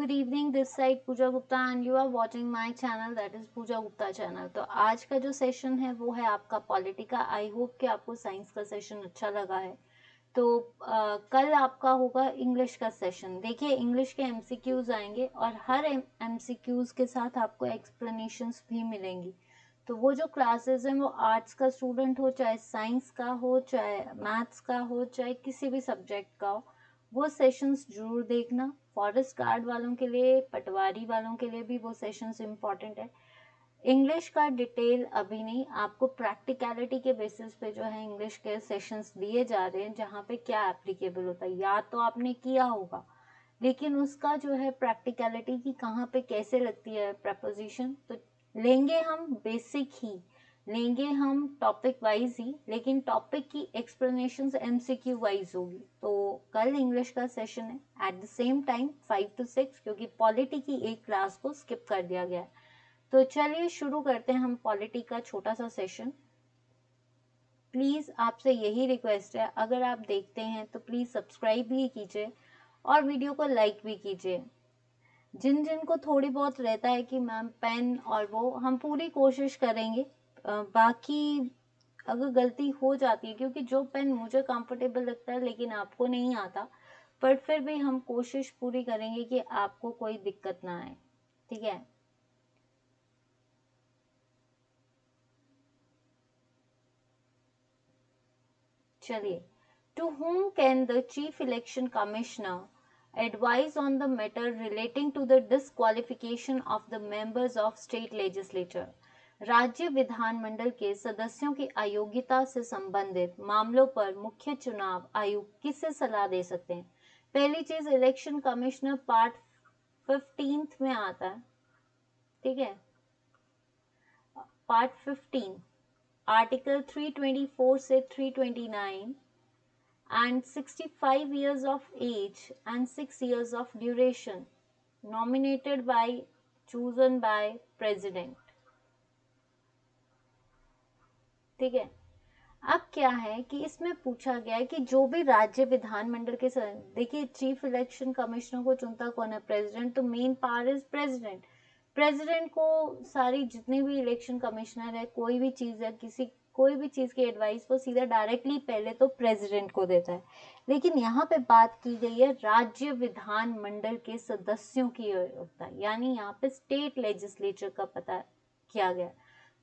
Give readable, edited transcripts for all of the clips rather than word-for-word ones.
Good evening, this side Pooja Gupta and you are watching my channel that is Pooja Gupta channel. तो आज का जो session है वो है आपका पॉलिटी का। आई होप कि आपको साइंस का सेशन अच्छा लगा है। तो कल आपका होगा इंग्लिश का सेशन। देखिए, इंग्लिश के एमसीक्यूज आएंगे और हर एमसीक्यूज के साथ आपको एक्सप्लेनेशंस भी मिलेंगी। तो वो जो क्लासेस हैं वो आर्ट्स का स्टूडेंट हो, चाहे साइंस का हो, चाहे मैथ्स का हो, चाहे किसी भी सब्जेक्ट का हो, वो सेशंस जरूर देखना। फॉरेस्ट गार्ड वालों के लिए, पटवारी वालों के लिए भी वो सेशंस इम्पॉर्टेंट है। इंग्लिश का डिटेल अभी नहीं, आपको प्रैक्टिकलिटी के बेसिस पे जो है इंग्लिश के सेशंस दिए जा रहे हैं, जहाँ पे क्या एप्लीकेबल होता है। याद तो आपने किया होगा, लेकिन उसका जो है प्रैक्टिकलिटी की कहाँ पे कैसे लगती है प्रपोजिशन, तो लेंगे हम बेसिक ही, लेंगे हम टॉपिक वाइज ही, लेकिन टॉपिक की एक्सप्लेनेशन एमसीक्यू वाइज होगी। तो कल इंग्लिश का सेशन है at the same time 5 to 6, क्योंकि पॉलिटी की एक क्लास को स्किप कर दिया गया है। तो चलिए शुरू करते हैं हम पॉलिटी का छोटा सा सेशन। प्लीज़ आपसे यही रिक्वेस्ट है, अगर आप देखते हैं तो प्लीज़ सब्सक्राइब भी कीजिए और वीडियो को लाइक भी कीजिए। जिन जिन को थोड़ी बहुत रहता है कि मैम पेन और वो, हम पूरी कोशिश करेंगे। बाकी अगर गलती हो जाती है, क्योंकि जो पेन मुझे कंफर्टेबल लगता है लेकिन आपको नहीं आता, पर फिर भी हम कोशिश पूरी करेंगे कि आपको कोई दिक्कत ना आए। ठीक है, चलिए। To whom can the chief election commissioner advise on the matter relating to the disqualification of the members of state legislature? राज्य विधानमंडल के सदस्यों की अयोग्यता से संबंधित मामलों पर मुख्य चुनाव आयुक्त किसे सलाह दे सकते हैं? पहली चीज, इलेक्शन कमिश्नर पार्ट 15 में आता है। ठीक है, पार्ट 15 आर्टिकल 324 से 329 and 65 years of age and 6 years of duration, nominated by, chosen by president। ठीक है, अब क्या है कि इसमें पूछा गया है कि जो भी राज्य विधानमंडल के देखिए, चीफ इलेक्शन कमिश्नर को चुनता कौन है? प्रेसिडेंट। तो main power is president. President को सारी जितने भी इलेक्शन कमिश्नर है, कोई भी चीज है, किसी कोई भी चीज की एडवाइस वो सीधा डायरेक्टली पहले तो प्रेसिडेंट को देता है। लेकिन यहाँ पे बात की गई है राज्य विधानमंडल के सदस्यों की होता है, यानी यहाँ पे स्टेट लेजिस्लेचर का पता किया गया।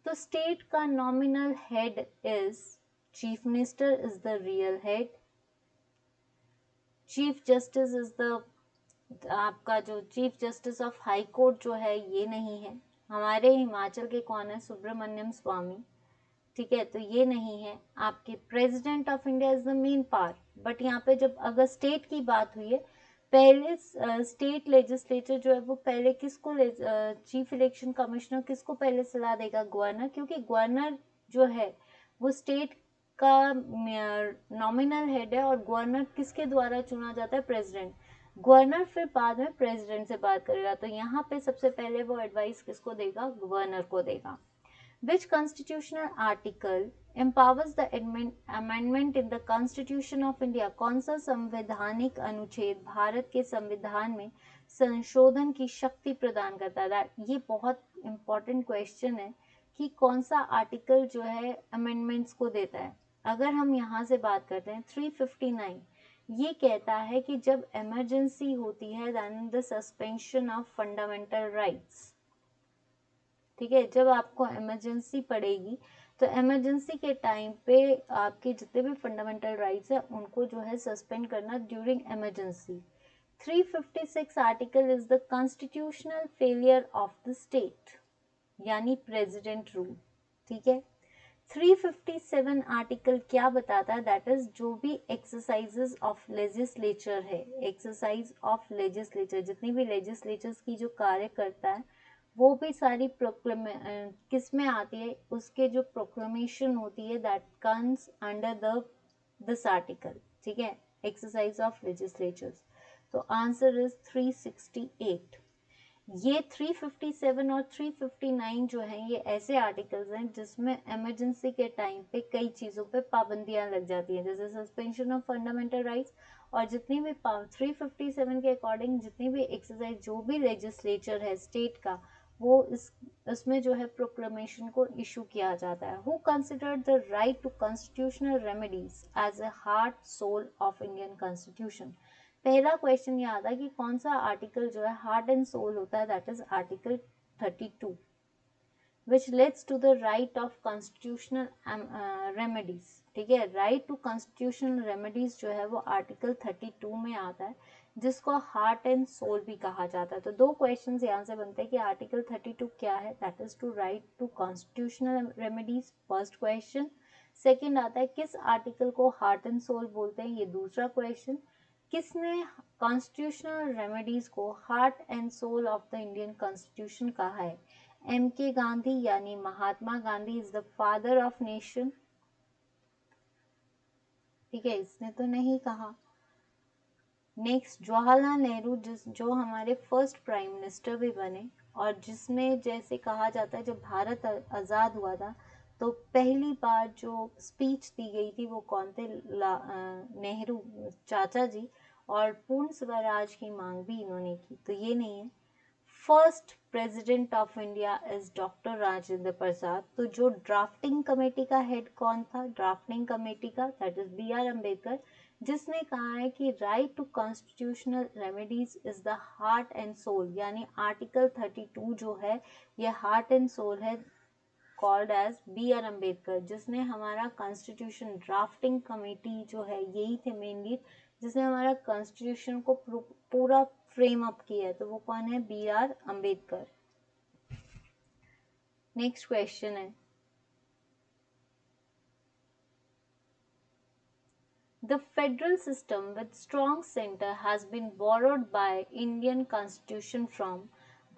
तो स्टेट का nominal head is chief minister, is the real head. Chief justice is the, आपका जो chief justice of high court जो है ये नहीं है। हमारे हिमाचल के कौन है? सुब्रमण्यम स्वामी। ठीक है, तो ये नहीं है। आपके president of India is the main power. But यहाँ पे जब अगर स्टेट की बात हुई है, पहले स्टेट लेजिस्लेचर जो है वो पहले किसको, चीफ इलेक्शन कमिश्नर किसको पहले सलाह देगा? गवर्नर, क्योंकि गवर्नर जो है वो स्टेट का नॉमिनल हेड है और गवर्नर किसके द्वारा चुना जाता है? प्रेसिडेंट। गवर्नर फिर बाद में प्रेसिडेंट से बात करेगा, तो यहाँ पे सबसे पहले वो एडवाइस किसको देगा? गवर्नर को देगा। Which constitutional article empowers the amendment in the Constitution of India? कौन सा संवैधानिक अनुच्छेद भारत के संविधान में संशोधन की शक्ति प्रदान करता है? ये बहुत इंपॉर्टेंट क्वेश्चन है कि कौन सा आर्टिकल जो है अमेंडमेंट्स को देता है। अगर हम यहाँ से बात करते हैं 359, ये कहता है कि जब इमरजेंसी होती है, then the suspension of fundamental rights. ठीक है, जब आपको इमरजेंसी पड़ेगी तो इमरजेंसी के टाइम पे आपके जितने भी फंडामेंटल राइट्स है उनको जो है सस्पेंड करना during emergency. 356 article is the constitutional failure of the state, यानी प्रेसिडेंट रूल। ठीक है, 357 आर्टिकल क्या बताता है? दैट इज जो भी एक्सरसाइजेस ऑफ लेजिस्लेचर है, एक्सरसाइज ऑफ लेजिस्लेचर, जितनी भी लेजिस्लेचर्स की जो कार्य करता है वो भी सारी किस में आती है? उसके जो प्रोक्लेमेशन होती है, that comes under the this article. ठीक है, एक्सरसाइज ऑफ लेजिस्लेचर्स। तो आंसर इज 368। ये 357 और 359 जो हैं ये ऐसे आर्टिकल्स हैं जिसमें इमरजेंसी के टाइम पे कई चीज़ों पे पाबंदियां लग जाती हैं, जैसे सस्पेंशन ऑफ फंडामेंटल राइट्स और जितनी भी 357 के अकॉर्डिंग जितनी भी एक्सरसाइज जो भी लेजिस्लेचर है स्टेट का, वो इसमें जो है प्रोक्लेमेशन को इशू किया जाता है। Who considered the right to constitutional remedies as a heart soul of Indian constitution. पहला क्वेश्चन ये आता है कि कौन सा आर्टिकल जो है हार्ट एंड सोल होता है, that is article 32 which leads to the right of constitutional remedies। ठीक है, राइट टू कॉन्स्टिट्यूशनल रेमेडीज जो है वो आर्टिकल 32 में आता है, जिसको हार्ट एंड सोल भी कहा जाता है। तो दो क्वेश्चंस यहाँ से बनते हैं कि आर्टिकल 32 क्या है, that is to right to constitutional remedies, first question. Second आता है किस आर्टिकल को हार्ट एंड सोल बोलते हैं, ये दूसरा क्वेश्चन। किसने कॉन्स्टिट्यूशनल रेमेडीज को heart and soul of the Indian constitution कहा है, एम के गांधी यानी Mahatma Gandhi is the father of nation. ठीक है, इसने तो नहीं कहा। नेक्स्ट, जवाहरलाल नेहरू जो हमारे फर्स्ट प्राइम मिनिस्टर भी बने, और जिसमें जैसे कहा जाता है जब भारत आज़ाद हुआ था तो पहली बार जो स्पीच दी गई थी वो कौन थे, नेहरू चाचा जी, और पूर्ण स्वराज की मांग भी इन्होंने की, तो ये नहीं है। First president of India is doctor Rajendra Prasad. तो जो ड्राफ्टिंग कमेटी का हेड कौन था, ड्राफ्टिंग कमेटी का, that is B R Ambedkar, जिसने कहा है कि right to constitutional remedies is the heart and soul, यानी आर्टिकल 32 जो है ये हार्ट एंड सोल है, called as B R Ambedkar, जिसने हमारा कॉन्स्टिट्यूशन ड्राफ्टिंग कमेटी जो है यही थे मेनली, जिसने हमारा कॉन्स्टिट्यूशन को पूरा फ्रेम अप किया है, तो वो कौन है, B R Ambedkar. Next question है, the federal system with strong centre has been borrowed by Indian constitution from.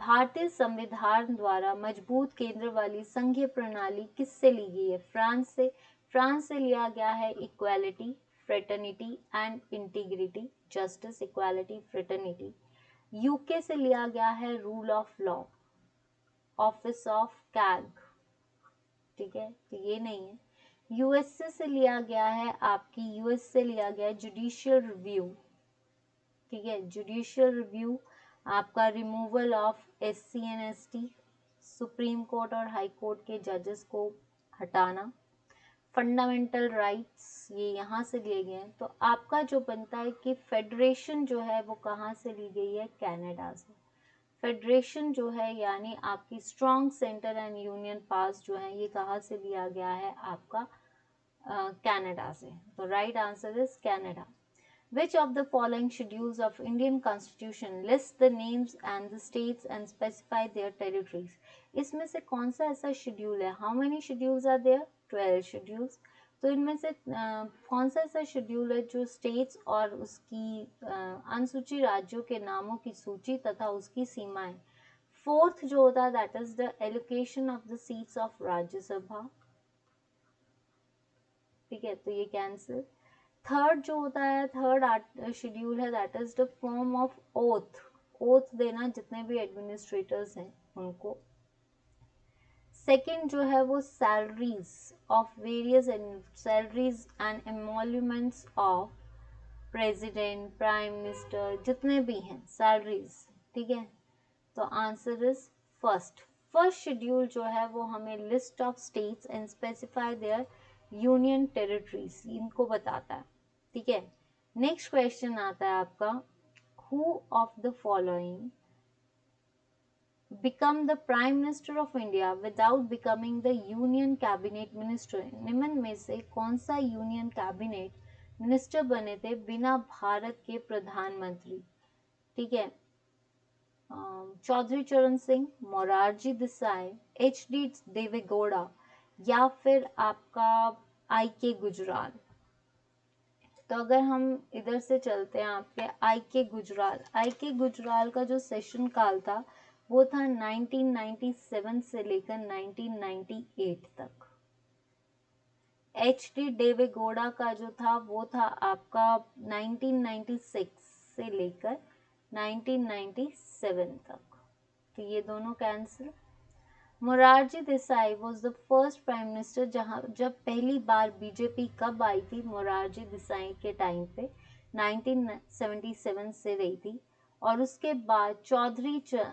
भारतीय संविधान द्वारा मजबूत केंद्र वाली संघीय प्रणाली किससे ली गई है, फ्रांस से। फ्रांस से लिया गया है equality, fraternity and integrity, justice, equality, fraternity. UK से लिया गया है rule of law, office of CAG. ठीक है, तो ये नहीं है। यूएसए से लिया गया है आपकी, यूएस से लिया गया है जुडिशियल रिव्यू। ठीक है, जुडिशियल रिव्यू आपका removal of SC and ST, supreme court और हाई कोर्ट के जजेस को हटाना। फंडामेंटल राइट्स ये यहाँ से लिए गए हैं। तो आपका जो बनता है कि फेडरेशन जो है वो कहाँ से ली गई है, कनाडा से। फेडरेशन जो है यानी आपकी स्ट्रॉन्ग सेंटर एंड यूनियन पास जो है ये कहाँ से लिया गया है, आपका कनाडा से। तो right answer is Canada. Which of the following schedules of Indian Constitution lists the names and the states and specify their territories? इसमें से कौन सा ऐसा शेड्यूल है, how many schedules are there, 12 schedules। तो इनमें से कौन सा ऐसा शेड्यूल है जो स्टेट्स और उसकी अनुसूचित राज्यों के नामों की सूची तथा उसकी सीमाएं। फोर्थ जो होता है that is the allocation of the seats of Rajya Sabha. ठीक है, तो ये कैंसिल। थर्ड जो होता है, थर्ड शेड्यूल है that is the form of oath, oath देना जितने भी एडमिनिस्ट्रेटर्स हैं उनको। सेकंड जो है वो salaries of various salaries and emoluments of president, prime minister, जितने भी हैं सैलरीज। ठीक है, तो answer is first. First schedule जो है वो हमें list of states and specify their union territories इनको बताता है। ठीक है, नेक्स्ट क्वेश्चन आता है आपका, who of the following become the prime minister of India without becoming the union cabinet minister। निम्न में से कौन सा यूनियन कैबिनेट मिनिस्टर बने थे बिना भारत के प्रधानमंत्री। ठीक है, चौधरी चरण सिंह, मोरारजी देसाई, एच डी देवेगौड़ा, या फिर आपका आई के गुजराल। तो अगर हम इधर से चलते हैं आपके आई के गुजराल, आई के गुजराल का जो सेशन काल था वो था 1997 से लेकर 1998 तक। एच डी देवेगौड़ा का जो था वो था आपका 1996 से लेकर 1997 तक, तो ये दोनों cancel. Morarji Desai was the first prime minister, जब पहली बार बीजेपी कब आई थी, मोरारजी देसाई के टाइम पे 1977 से रही थी। और उसके बाद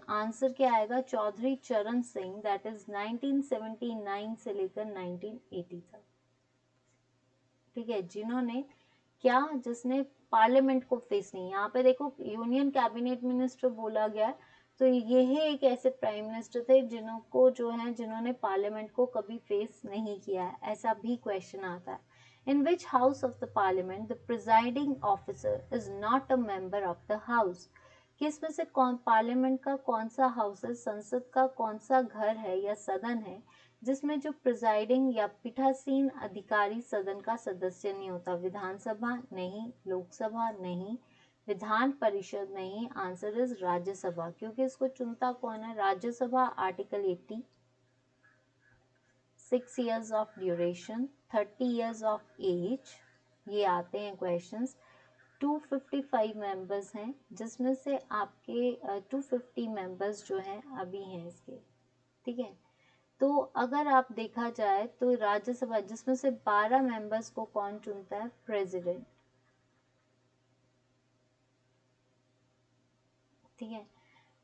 आंसर क्या आएगा, चौधरी चरण सिंह, दैट इज 1979 से लेकर 1980 तक। ठीक है, जिन्होंने जिसने पार्लियामेंट को फेस नहीं, यहाँ पे देखो यूनियन कैबिनेट मिनिस्टर बोला गया है, तो यही एक ऐसे प्राइम मिनिस्टर थे जिन्होंने पार्लियामेंट को कभी फेस नहीं किया है, ऐसा भी क्वेश्चन आता है। In which house of the parliament the presiding officer is not a member of the house, किस में से पार्लियामेंट का कौन सा हाउस है, संसद का कौन सा घर है या सदन है जिसमें जो प्रिजाइडिंग या पीठासीन अधिकारी सदन का सदस्य नहीं होता। विधानसभा नहीं, लोकसभा नहीं, विधान परिषद नहीं, आंसर इज राज्यसभा, क्योंकि इसको चुनता कौन है, Rajya Sabha. Article 80, 6 years of duration, 30 years of age, ये आते हैं क्वेश्चंस। 255 मेंबर्स हैं, जिसमें से आपके 250 मेंबर्स जो हैं अभी हैं इसके। ठीक है, तो अगर आप देखा जाए तो राज्यसभा, जिसमें से 12 मेंबर्स को कौन चुनता है, प्रेसिडेंट। ठीक है,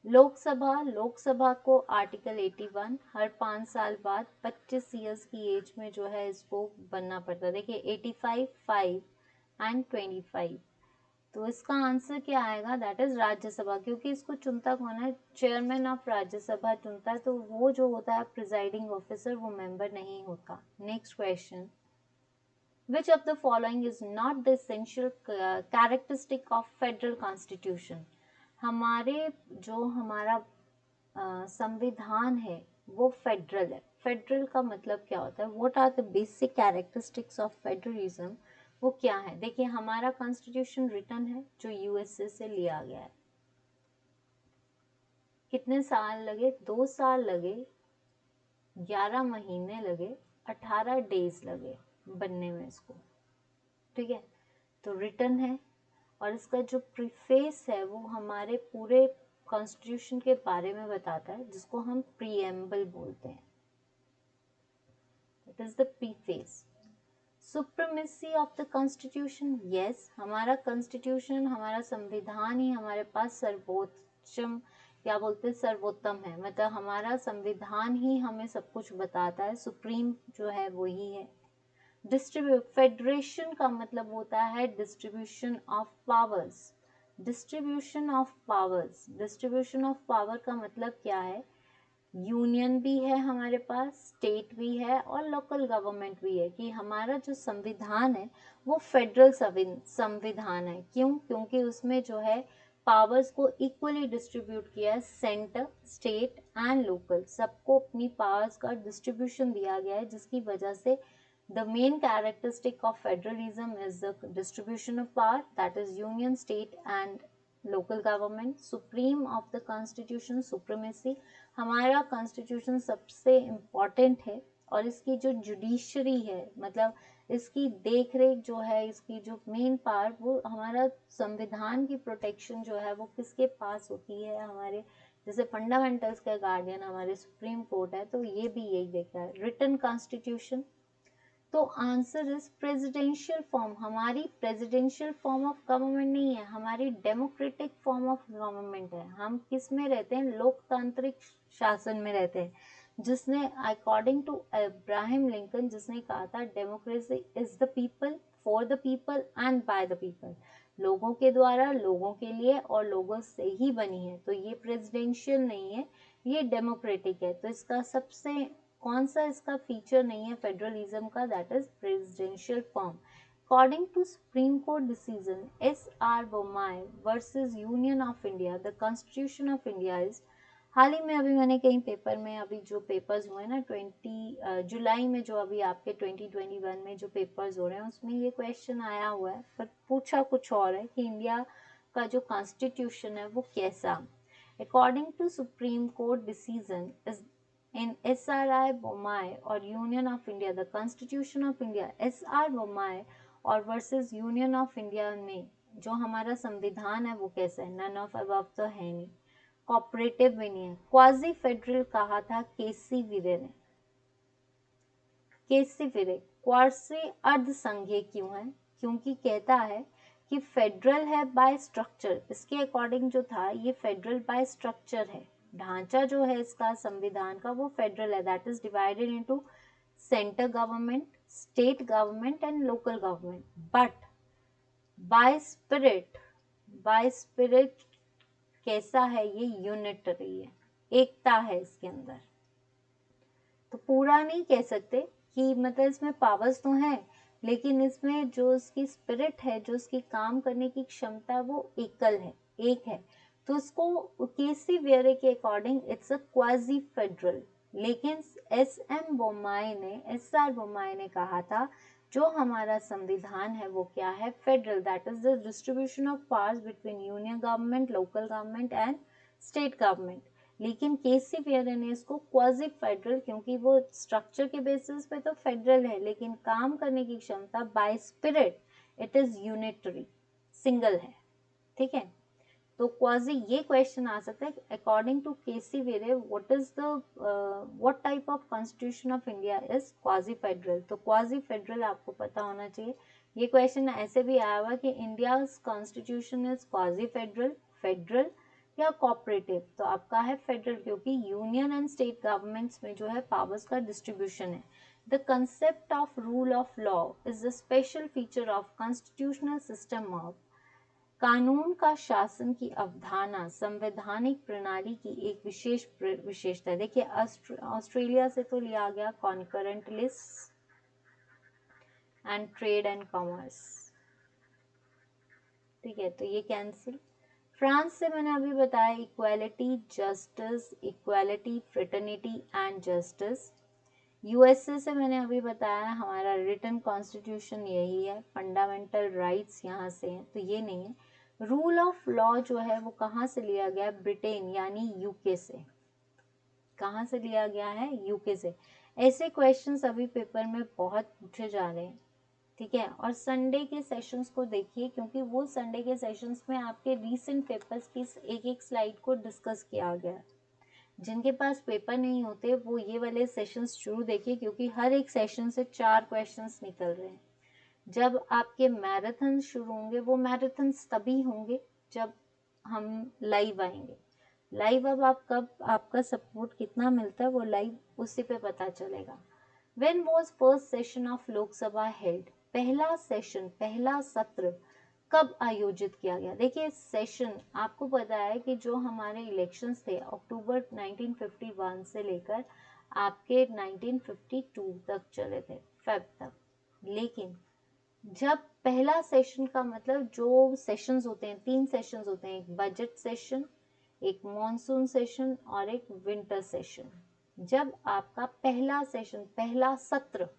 लोकसभा को आर्टिकल 81 हर 5 साल बाद 25 इयर्स की एज में जो है इसको बनना पड़ता है। देखिए 85, 5 एंड 25, तो इसका आंसर क्या आएगा, दैट इज राज्यसभा, क्योंकि इसको चुनता कौन है, चेयरमैन ऑफ राज्यसभा चुनता है, तो वो जो होता है प्रिजाइडिंग ऑफिसर, वो मेंबर नहीं होता। Next question, which of the following is not the essential characteristic of federal constitution, हमारा संविधान है वो फेडरल है। फेडरल का मतलब क्या होता है, what are the basic characteristics of federalism, वो क्या है। देखिए हमारा कॉन्स्टिट्यूशन रिटन है जो यूएसए से लिया गया है। कितने साल लगे, 2 साल लगे, 11 महीने लगे, 18 डेज लगे बनने में इसको। ठीक है, तो रिटन है, और इसका जो प्रीफेस है वो हमारे पूरे कॉन्स्टिट्यूशन के बारे में बताता है, जिसको हम प्रीएम्बल बोलते हैं। It is the preface. Supremacy of the constitution, yes, हमारा कॉन्स्टिट्यूशन, हमारा संविधान ही हमारे पास सर्वोच्चम, क्या बोलते हैं, सर्वोत्तम है, मतलब हमारा संविधान ही हमें सब कुछ बताता है, सुप्रीम जो है वही है। फेडरेशन का मतलब होता है distribution of powers. Distribution of powers, distribution of power का मतलब क्या है, यूनियन भी है हमारे पास, स्टेट भी है और लोकल गवर्नमेंट भी है, कि हमारा जो संविधान है वो फेडरल संविधान है। क्यों, क्योंकि उसमें जो है पावर्स को इक्वली डिस्ट्रीब्यूट किया है, सेंटर, स्टेट एंड लोकल, सबको अपनी पावर्स का डिस्ट्रीब्यूशन दिया गया है, जिसकी वजह से the main characteristic of federalism is the distribution of power, that is union, state and local government. Supreme of the constitution, supremacy, हमारा constitution सबसे important है, और इसकी जो जुडिशरी है, मतलब इसकी देख रेख जो है, इसकी जो मेन पावर, वो हमारा संविधान की प्रोटेक्शन जो है वो किसके पास होती है, हमारे जैसे फंडामेंटल्स का गार्डियन हमारे सुप्रीम कोर्ट है, तो ये भी यही देखता है। रिटन कॉन्स्टिट्यूशन, तो आंसर इज प्रेसिडेंशियल फॉर्म, हमारी प्रेसिडेंशियल फॉर्म ऑफ गवर्नमेंट नहीं है, हमारी डेमोक्रेटिक फॉर्म ऑफ गवर्नमेंट है। हम किस में रहते हैं, लोकतांत्रिक शासन में रहते हैं, जिसने अकॉर्डिंग टू अब्राहम लिंकन, जिसने कहा था democracy is the people, for the people and by the people, लोगों के द्वारा, लोगों के लिए और लोगों से ही बनी है। तो ये प्रेसिडेंशियल नहीं है, ये डेमोक्रेटिक है। तो इसका सबसे कौन सा इसका फीचर नहीं है फेडरलिज्म का, that is presidential form. According to supreme court decision SR Bommai versus union of India, the constitution of India is, हाल ही में अभी मैंने कहीं पेपर में, अभी जो पेपर्स हुए ना 20 जुलाई में, जो अभी आपके 2021 में जो पेपर्स हो रहे हैं, उसमें ये क्वेश्चन आया हुआ है, पर पूछा कुछ और है कि इंडिया का जो कॉन्स्टिट्यूशन है वो कैसा। According to supreme court decision is in SRI Bommai और Union of India, the Constitution of India, SR Bommai और versus Union of India में जो हमारा संविधान है वो कैसा है, none of above तो है नहीं, कोऑपरेटिव भी नहीं है, क्वाजी फेडरल कहा था केसी विरे ने। केसी विरे क्वासी अर्ध संघीय क्यों है, क्योंकि कहता है कि फेडरल है बाय स्ट्रक्चर, इसके अकॉर्डिंग जो था ये फेडरल बाय स्ट्रक्चर है, ढांचा जो है इसका संविधान का वो फेडरल है, that is divided into centre government, state government and local government, but by spirit, by spirit कैसा है, ये यूनिटरी है, एकता है इसके अंदर। तो पूरा नहीं कह सकते कि मतलब इसमें पावर्स तो हैं, लेकिन इसमें जो इसकी स्पिरिट है, जो इसकी काम करने की क्षमता, वो एकल है, एक है। तो इसको केसी वेरे के according it's a quasi federal. लेकिन एस आर बोमाई ने कहा था जो हमारा संविधान है वो क्या है, federal, that is the distribution of powers between union government, local government and state government. लेकिन केसी वेयर ने इसको क्वाजी फेडरल, क्योंकि वो स्ट्रक्चर के बेसिस पे तो फेडरल है, लेकिन काम करने की क्षमता by spirit it is unitary, single है, ठीक है। तो क्वाजी, ये क्वेश्चन आ सकता है according to KC Wheare what is the what type of constitution of India is quasi federal. तो क्वाजी फेडरल आपको पता होना चाहिए। ये क्वेश्चन ऐसे भी आया हुआ कि India constitution is quasi federal, federal या कोऑपरेटिव। तो आपका है फेडरल, क्योंकि यूनियन एंड स्टेट गवर्नमेंट्स में जो है पावर्स का डिस्ट्रीब्यूशन है। The concept of rule of law is the special feature of constitutional system of, कानून का शासन की अवधारणा संवैधानिक प्रणाली की एक विशेष विशेषता है। देखिए ऑस्ट्रेलिया से तो लिया गया concurrent list and trade and commerce, ठीक है, तो ये कैंसिल। फ्रांस से मैंने अभी बताया equality, justice, equality, fraternity and justice. USA से मैंने अभी बताया हमारा रिटन कॉन्स्टिट्यूशन यही है, फंडामेंटल राइट्स यहाँ से हैं, तो ये नहीं है। रूल ऑफ लॉ जो है वो कहाँ से लिया गया है, ब्रिटेन यानी यूके से। कहाँ से लिया गया है, यूके से। ऐसे क्वेश्चंस अभी पेपर में बहुत पूछे जा रहे हैं, ठीक है। और संडे के सेशंस को देखिए, क्योंकि वो संडे के सेशंस में आपके रीसेंट पेपर्स की एक एक स्लाइड को डिस्कस किया गया है। जिनके पास पेपर नहीं होते वो ये वाले सेशंस जरूर देखिए, क्योंकि हर एक सेशन से 4 क्वेश्चंस निकल रहे हैं। जब आपके मैराथन शुरू होंगे, वो मैराथन्स तभी होंगे जब हम लाइव आएंगे। लाइव अब आप कब, आपका सपोर्ट कितना मिलता है वो लाइव उसी पे पता चलेगा। When was first session of Lok Sabha held? पहला सेशन, पहला सत्र कब आयोजित किया गया। देखिए सेशन आपको पता है कि जो हमारे इलेक्शंस थे अक्टूबर 1951 से लेकर आपके 1952 तक चले थे, फेब तक। लेकिन जब पहला सेशन का मतलब जो सेशंस होते हैं, 3 सेशंस होते हैं, एक बजट सेशन, एक मॉनसून सेशन और एक विंटर सेशन। जब आपका पहला सेशन, पहला सत्र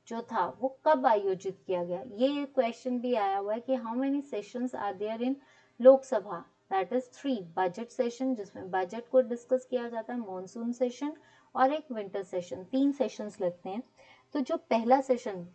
जो था वो कब आयोजित किया गया, ये क्वेश्चन भी आया हुआ है कि how many sessions are there in Lok Sabha, that is 3, budget session जिसमें बजट को डिस्कस किया जाता है, मॉनसून सेशन और एक विंटर सेशन, 3 सेशंस लगते हैं। तो जो पहला सेशन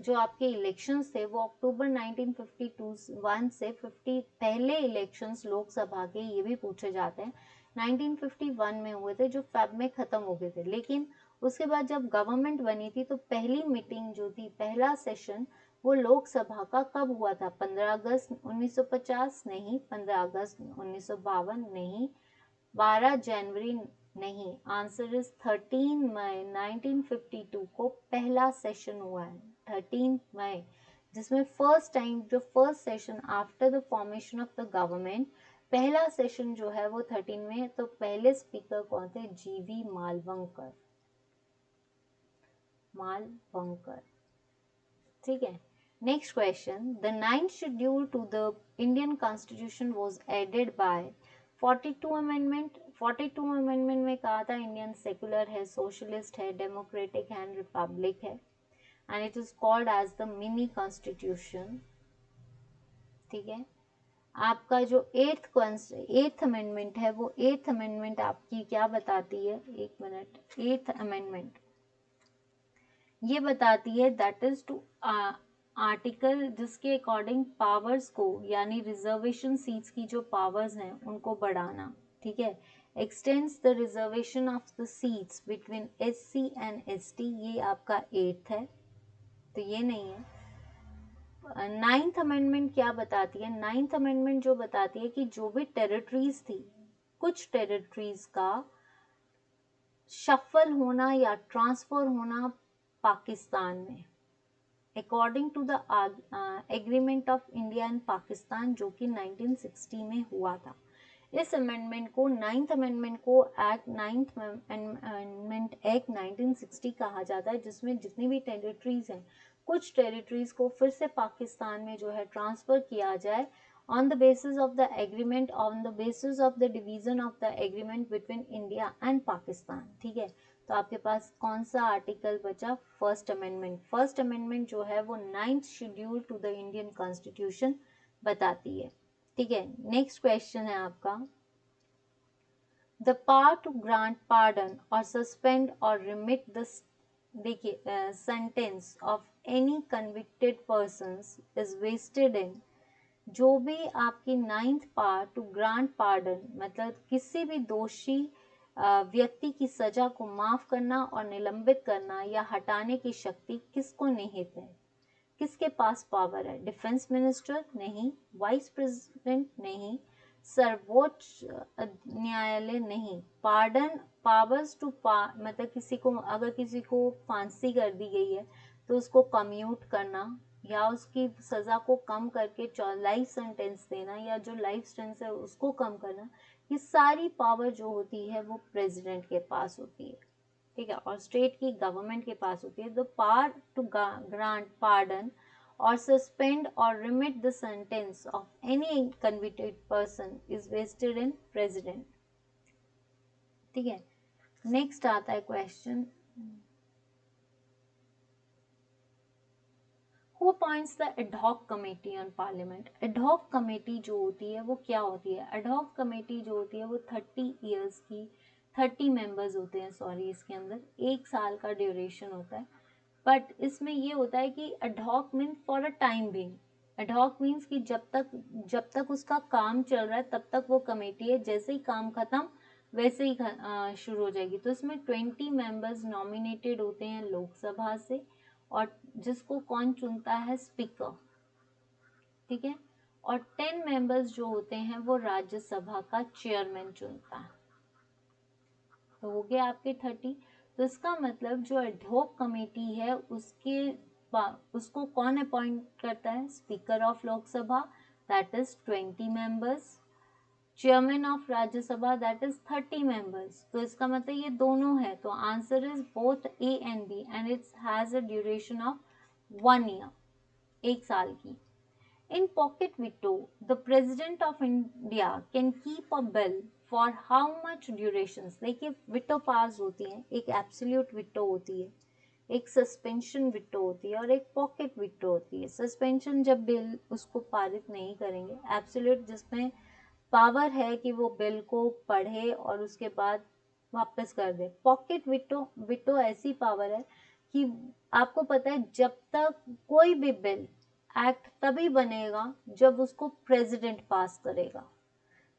जो आपके इलेक्शंस थे वो अक्टूबर 1951 से 50 पहले इलेक्शंस लोकसभा के ये भी पूछे जाते हैं 1951 में हुए थे, जो फेब में खत्म हो गए थे। लेकिन उसके बाद जब गवर्नमेंट बनी थी तो पहली मीटिंग जो थी, पहला सेशन वो लोकसभा का कब हुआ था, 15 अगस्त 1950 नहीं, 15 अगस्त 1952 नहीं, 12 जनवरी नहीं, आंसर इज 13 मई 1952 को पहला सेशन हुआ है, 13 मई, जिसमें फर्स्ट टाइम जो first session after the formation of the government, पहला सेशन जो है वो 13 में। तो पहले स्पीकर कौन थे, जीवी मालवंकर, मालवंकर, ठीक है। Next question, the 9th schedule to the Indian constitution was added by 42 amendment. 42 amendment में कहा था इंडियन सेकुलर है, सोशलिस्ट है, डेमोक्रेटिक है, रिपब्लिक है, and it is called as the mini constitution, ठीक है। आपका जो एट्थ अमेंडमेंट है वो एट्थ अमेंडमेंट आपकी क्या बताती है, एक मिनट, एट्थ अमेंडमेंट ये बताती है दैट इज टू आर्टिकल जिसके अकॉर्डिंग पावर्स को, यानी रिजर्वेशन सीट्स की जो पावर्स हैं उनको बढ़ाना, ठीक है। X tends the reservation of the seats between SC and ST, ये आपका 8th है, तो ये नहीं है। नाइन्थ अमेंडमेंट क्या बताती है? नाइन्थ अमेंडमेंट जो बताती है कि जो भी टेरिटरीज थी, कुछ टेरिटरीज का शफल होना या ट्रांसफर होना पाकिस्तान में, according to the agreement of India and Pakistan, जो कि 1960 में हुआ था। इस अमेंडमेंट को, नाइन्थ अमेंडमेंट को नाइन्थ अमेंडमेंट एक्ट 1960 कहा जाता है, जिसमें जितनी भी टेरिटरीज हैं, कुछ टेरिटरीज को फिर से पाकिस्तान में जो है ट्रांसफर किया जाए on the basis of the agreement, on the basis of the division of the agreement between India and Pakistan। ठीक है, तो आपके पास कौन सा आर्टिकल बचा? First amendment. फर्स्ट अमेंडमेंट जो है वो 9th schedule to the Indian constitution बताती है। ठीक है, नेक्स्ट क्वेश्चन है आपका, the power to grant pardon और सस्पेंड और रिमिट द, देखिए, sentence of any convicted persons is vested in, जो भी आपकी 9th power to grant pardon, मतलब किसी भी दोषी व्यक्ति की सजा को माफ करना और निलंबित करना या हटाने की शक्ति किसको निहित है? किसके पास पावर है? Defence minister? नहीं। Vice president? नहीं। सर्वोच्च न्यायालय? नहीं। पार्डन पावर्स टू मतलब किसी को, अगर किसी को फांसी कर दी गई है तो उसको कम्यूट करना या उसकी सजा को कम करके लाइफ सेंटेंस देना, या जो लाइफ सेंटेंस है उसको कम करना, ये सारी पावर जो होती है वो प्रेसिडेंट के पास होती है। ठीक है, और स्टेट की गवर्नमेंट के पास होती है। The power to grant pardon और सस्पेंड और remit the sentence of any convicted person is vested in president. ठीक है, नेक्स्ट आता है question, Who appoints the ad hoc committee on parliament? ad hoc committee जो होती है वो क्या होती है? ad hoc committee जो होती है वो 30 years की, 30 members होते हैं, सॉरी, इसके अंदर 1 साल का ड्यूरेशन होता है। बट इसमें ये होता है कि ad hoc means for a time being. ad hoc means कि जब तक उसका काम चल रहा है तब तक वो कमेटी है, जैसे ही काम खत्म वैसे ही शुरू हो जाएगी। तो इसमें 20 मेंबर्स नॉमिनेटेड होते हैं लोकसभा से, और जिसको कौन चुनता है? स्पीकर। ठीक है, और 10 मेंबर्स जो होते हैं वो राज्यसभा का चेयरमैन चुनता है। तो हो गया आपके 30। तो इसका मतलब जो एडहॉक कमेटी है उसको कौन अपॉइंट करता है? Speaker of Lok Sabha, that is 20 members, chairman of Rajya Sabha, that is 30 members. तो इसका मतलब ये दोनों है, तो answer is both A and B, and it's has a duration of 1 year, 1 साल की। In pocket veto, the President of India can keep a bill for how much durations? देखिए, विटो पास होती है, एक एब्सोल्यूट विटो होती है, एक सस्पेंशन विटो होती है और एक पॉकेट विटो होती है। सस्पेंशन जब बिल उसको पारित नहीं करेंगे, एब्सोल्यूट जिसमें पावर है कि वो बिल को पढ़े और उसके बाद वापस कर दे। पॉकेट विटो, विटो ऐसी पावर है कि आपको पता है जब तक कोई भी बिल, एक्ट तभी बनेगा जब उसको प्रेसिडेंट पास करेगा।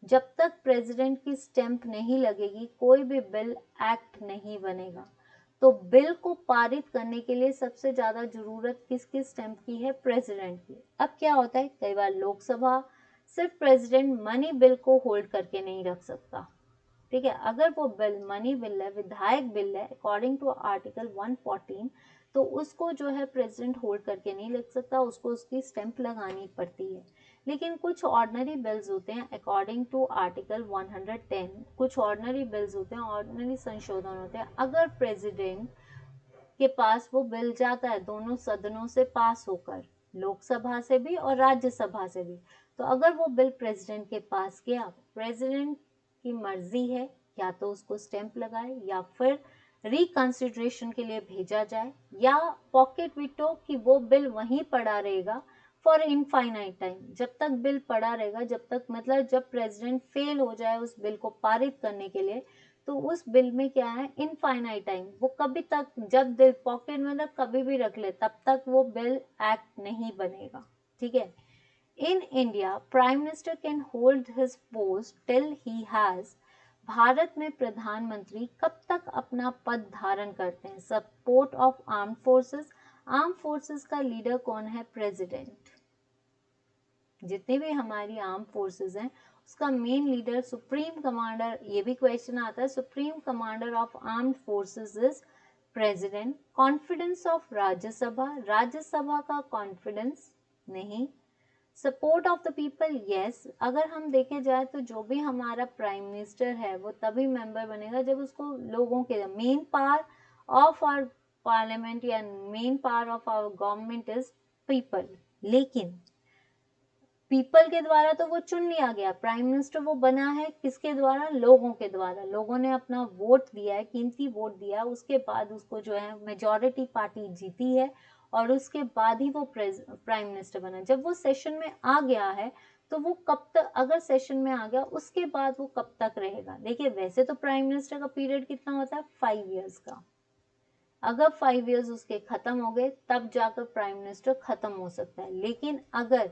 जब तक प्रेसिडेंट की स्टैंप नहीं लगेगी कोई भी बिल, एक्ट नहीं बनेगा। तो बिल को पारित करने के लिए सबसे ज्यादा जरूरत किसकी स्टैंप की है? प्रेसिडेंट की। अब क्या होता है, कई बार लोकसभा, सिर्फ प्रेसिडेंट मनी बिल को होल्ड करके नहीं रख सकता। ठीक है, अगर वो बिल मनी बिल है, विधायक बिल है, अकॉर्डिंग टू आर्टिकल 114, तो उसको जो है प्रेसिडेंट होल्ड करके नहीं लिख सकता, उसको उसकी स्टैंप लगानी पड़ती है। लेकिन कुछ ऑर्डिनरी बिल्स होते हैं, अकॉर्डिंग टू आर्टिकल 110, कुछ ऑर्डिनरी बिल्स होते हैं, ऑर्डिनरी संशोधन होते हैं, अगर प्रेसिडेंट के पास वो बिल जाता है दोनों सदनों से पास होकर, लोकसभा से भी और राज्यसभा से भी, तो अगर वो बिल प्रेसिडेंट के पास गया, प्रेसिडेंट की मर्जी है या तो उसको स्टैंप लगाए या फिर रिकंसिडरेशन के लिए भेजा जाए, या पॉकेट विटो कि वो बिल वहीं पड़ा रहेगा फॉर इनफाइनाइट टाइम, जब तक बिल पड़ा रहेगा, जब तक मतलब जब प्रेसिडेंट फेल हो जाए उस बिल को पारित करने के लिए, तो उस बिल में क्या है? इनफाइनाइट टाइम, वो कभी तक, जब दिल पॉकेट में मतलब कभी भी रख ले तब तक वो बिल एक्ट नहीं बनेगा। ठीक है, in India prime minister can hold his post till he has, Bharat में प्रधानमंत्री कब तक अपना पद धारण करते हैं? Support of arm forces. Arm forces का लीडर कौन है? प्रेसिडेंट। जितने भी हमारी आर्म फोर्सेस हैं उसका मेन लीडर, सुप्रीम कमांडर, ये भी क्वेश्चन आता है, supreme commander of armed forces is president. Confidence of Rajya Sabha, Rajya Sabha का कॉन्फिडेंस नहीं। Support of the people, yes. अगर हम देखे जाए तो जो भी हमारा प्राइम मिनिस्टर है वो तभी मेंबर बनेगा जब उसको लोगों के, main power of our parliament या main power of our government is people. लेकिन पीपल के द्वारा तो वो चुन लिया गया, प्राइम मिनिस्टर वो बना है किसके द्वारा, लोगों के द्वारा। लोगों ने अपना वोट दिया है, कीमती वोट दिया, उसके बाद उसको जो है मेजॉरिटी पार्टी जीती है और उसके बाद ही वो प्राइम मिनिस्टर बना। जब वो सेशन में आ गया है तो वो कब तक, अगर सेशन में आ गया उसके बाद वो कब तक रहेगा। देखिए वैसे तो प्राइम मिनिस्टर का पीरियड कितना होता है, 5 ईयर्स का। अगर 5 ईयर्स उसके खत्म हो गए तब जाकर प्राइम मिनिस्टर खत्म हो सकता है। लेकिन अगर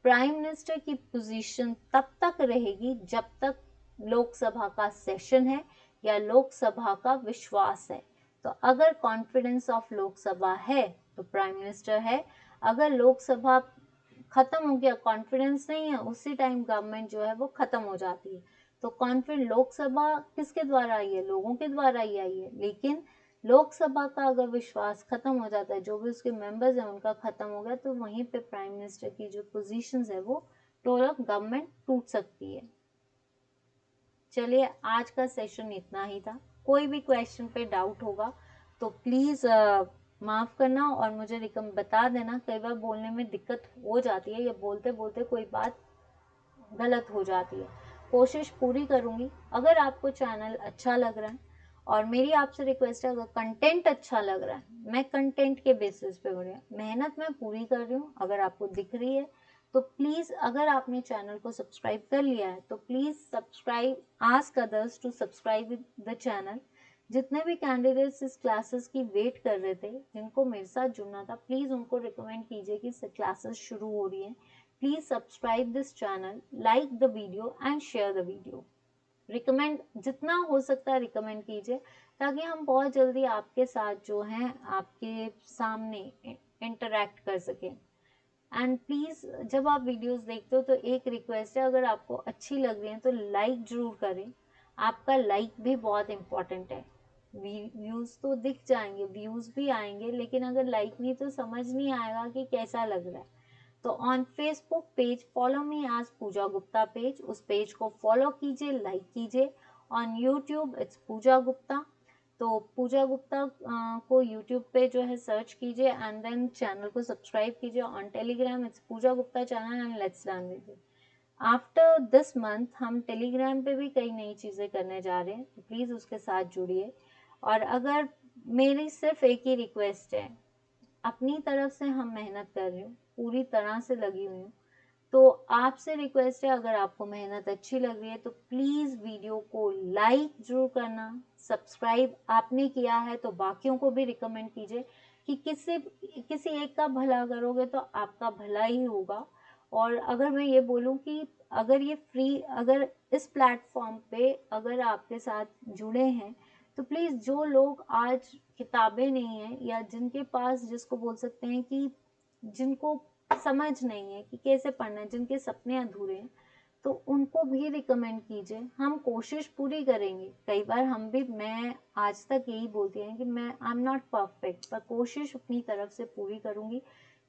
प्राइम मिनिस्टर की पोजीशन तब तक रहेगी जब तक लोकसभा का सेशन है या लोकसभा का विश्वास है। तो अगर कॉन्फिडेंस ऑफ लोकसभा है तो प्राइम मिनिस्टर है, अगर लोकसभा खत्म हो गया, कॉन्फिडेंस नहीं है, उसी टाइम गवर्नमेंट जो है वो खत्म हो जाती है। तो कॉन्फिडेंस, लोकसभा किसके द्वारा आई है, लोगों के द्वारा ही आई है। लेकिन लोकसभा का अगर विश्वास खत्म हो जाता है, जो भी उसके मेंबर्स हैं उनका खत्म हो गया, तो वहीं पे प्राइम मिनिस्टर की जो पोजीशंस है वो टोटल गवर्नमेंट टूट सकती है। चलिए आज का सेशन इतना ही था। कोई भी क्वेश्चन पे डाउट होगा तो प्लीज माफ करना और मुझे बता देना। कई बार बोलने में दिक्कत हो जाती है या बोलते बोलते कोई बात गलत हो जाती है। कोशिश पूरी करूंगी। अगर आपको चैनल अच्छा लग रहा है, और मेरी आपसे रिक्वेस्ट है, अगर कंटेंट अच्छा लग रहा है, मैं कंटेंट के बेसिस पे बोल रही हूँ, मेहनत मैं पूरी कर रही हूँ, अगर आपको दिख रही है तो प्लीज़, अगर आपने चैनल को सब्सक्राइब कर लिया है तो please subscribe, ask others to subscribe the channel. जितने भी कैंडिडेट्स इस क्लासेस की वेट कर रहे थे, जिनको मेरे साथ जुड़ना था, प्लीज़ उनको रिकमेंड कीजिए कि क्लासेस शुरू हो रही हैं। Please subscribe this channel, like the video and share the video. Recommend जितना हो सकता है रिकमेंड कीजिए, ताकि हम बहुत जल्दी आपके साथ जो हैं आपके सामने इंटरेक्ट कर सकें। एंड प्लीज़ जब आप वीडियोस देखते हो तो एक रिक्वेस्ट है, अगर आपको अच्छी लग रही है तो लाइक ज़रूर करें। आपका लाइक भी बहुत इम्पॉर्टेंट है। व्यूज़ तो दिख जाएंगे, व्यूज़ भी आएंगे, लेकिन अगर लाइक नहीं तो समझ नहीं आएगा कि कैसा लग रहा है। तो on Facebook page follow me as Pooja Gupta page, उस पेज को फॉलो कीजिए, लाइक कीजिए। On YouTube it's Pooja Gupta, तो पूजा गुप्ता को यूट्यूब पे जो है सर्च कीजिए एंड देन चैनल को सब्सक्राइब कीजिए। On Telegram it's Pooja Gupta channel and let's learn with it. After this month हम टेलीग्राम पे भी कई नई चीज़ें करने जा रहे हैं, तो प्लीज़ उसके साथ जुड़िए। और अगर, मेरी सिर्फ एक ही रिक्वेस्ट है, अपनी तरफ से हम मेहनत कर रही हूँ, पूरी तरह से लगी हुई हूँ, तो आपसे रिक्वेस्ट है, अगर आपको मेहनत अच्छी लग रही है तो प्लीज़ वीडियो को लाइक जरूर करना। सब्सक्राइब आपने किया है तो बाकियों को भी रिकमेंड कीजिए, कि किसी एक का भला करोगे तो आपका भला ही होगा। और अगर मैं ये बोलूँ कि अगर ये फ्री, अगर इस प्लेटफॉर्म पे अगर आपके साथ जुड़े हैं तो प्लीज़, जो लोग आज किताबें नहीं हैं या जिनके पास, जिसको बोल सकते हैं कि जिनको समझ नहीं है कि कैसे पढ़ना है, जिनके सपने अधूरे हैं, तो उनको भी रिकमेंड कीजिए। हम कोशिश पूरी करेंगे। कई बार हम भी, मैं आज तक यही बोलती हूँ कि मैं, आई एम नॉट परफेक्ट, पर कोशिश अपनी तरफ से पूरी करूँगी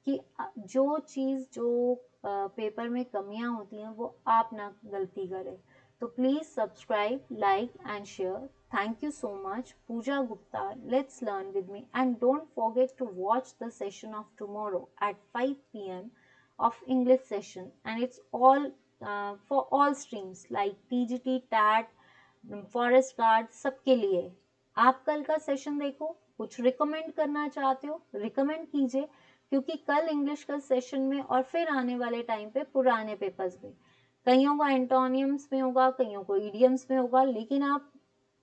कि जो चीज़, जो पेपर में कमियां होती हैं वो आप ना गलती करें। तो please subscribe, like and share. Thank you so much, Pooja Gupta. Let's learn with me. And don't forget to watch the session of tomorrow at 5 p.m. of English session. And it's all for all streams like TGT, TAT, Forest Guard, सबके लिए। आप कल का session देखो, कुछ recommend करना चाहते हो रिकमेंड कीजिए, क्योंकि कल इंग्लिश का सेशन में और फिर आने वाले टाइम पे पुराने पेपर्स में, कईयों का एंटोनियम्स में होगा, कईयों को इडियम्स में होगा। लेकिन आप,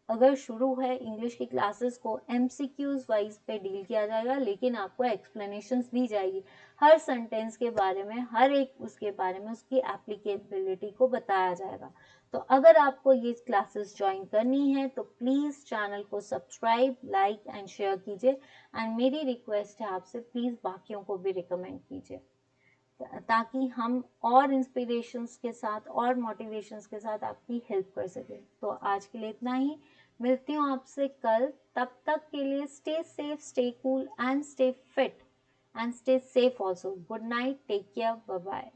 अगर शुरू है इंग्लिश की क्लासेस को एमसीक्यूज वाइज पे डील किया जाएगा, लेकिन आपको एक्सप्लेनेशंस दी जाएगी हर सेंटेंस के बारे में, हर एक उसके बारे में, उसकी एप्लीकेबिलिटी को बताया जाएगा। तो अगर आपको ये क्लासेस ज्वाइन करनी है तो प्लीज़ चैनल को सब्सक्राइब, लाइक एंड शेयर कीजिए। एंड मेरी रिक्वेस्ट है आपसे, प्लीज़ बाकियों को भी रिकमेंड कीजिए। ताकि हम और इंस्पिरेशंस के साथ और मोटिवेशंस के साथ आपकी हेल्प कर सकें। तो आज के लिए इतना ही, मिलती हूँ आपसे कल। तब तक के लिए stay safe, stay cool and stay fit and stay safe also. Good night, take care, bye bye.